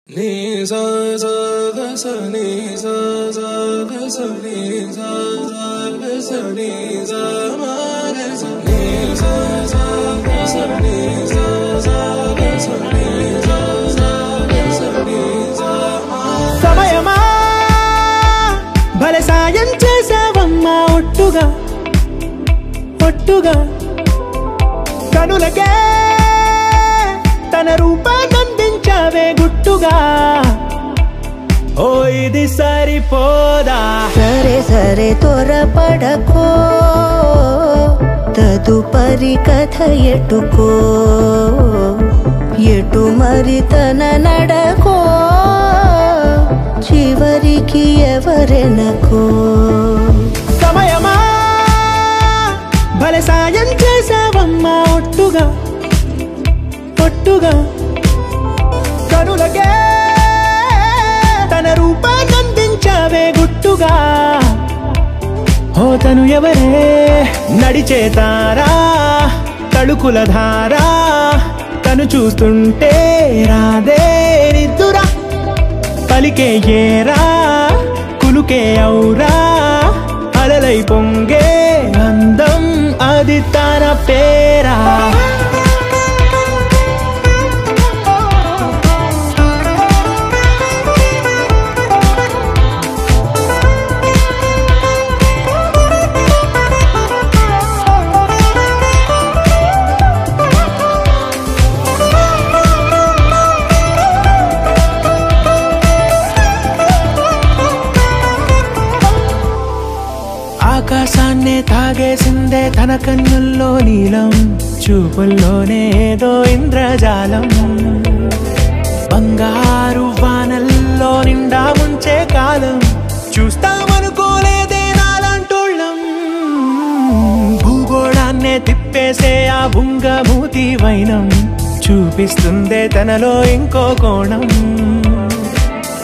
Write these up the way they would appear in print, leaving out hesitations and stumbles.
Ni sa sa ga sa ni sa sa ga sa ni sa sa ga sa ni sa ma ga sa ni sa sa ga sa ni sa sa ga sa ni sa sa ga sa ni sa ma సమయమా భలే సాయం చేసావమ్మా ఒట్టుగా ఒట్టుగా కనులకే తన రూపాన్నందించావే గుట్టుగా ఓ ఇది సరిపోదా సరే సరే త్వరపడకో తదుపరి కథ ఎటుకో ఎటు మరి తన నడకో చివరికి ఎవరెనకో సమయమా భలే సాయం చేసావమ్మా ఒట్టుగా ఒట్టుగా కనులకే తన రూపాన్నందించావే గుట్టుగా ఓ తను ఎవరే నడిచే తారా తళుకుల ధారా తను చూస్తుంటే రాదే నిద్దురా పలికే ఏరా కులుకే ఔరా అలలై పొంగే అందం అది తన పేరా ఆకాశాన్నే తాగేసిందే తన కన్నుల్లో నీలం చూపుల్లోనే ఏదో ఇంద్రజాలం బంగారు వానల్లో నిండా ముంచే కాలం చూస్తామనుకోలేదే నాలాంటోళ్ళం భూగోళాన్నే తిప్పేసే ఆ బుంగమూతి వైనం చూపిస్తుందే తనలో ఇంకో కోణం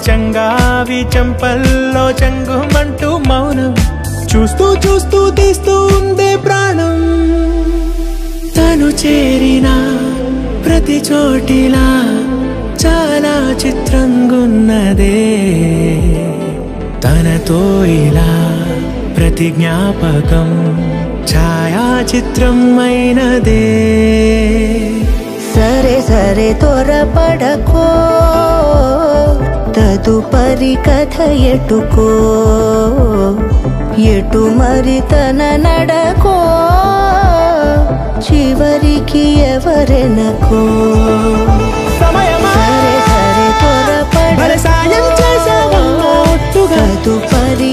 చంగావి చంపల్లో చంగుమంటూ మౌనం చూస్తూ చూస్తూ తీస్తూ ఉందే ప్రాణం తను చేరిన ప్రతి చోటిలా చాలా చిత్రంగున్నదే తనతో ఇలా ప్రతి జ్ఞాపకం ఛాయాచిత్రం అయినదే సరే సరే త్వరపడకో తదుపరి కథ ఎటుకో ఎటు మరి తన నడకో చివరికి ఎవరెనకో సమయమా సరే సరే త్వరపడకో సాయం చేసావమ్మా ఒట్టుగా తదుపరి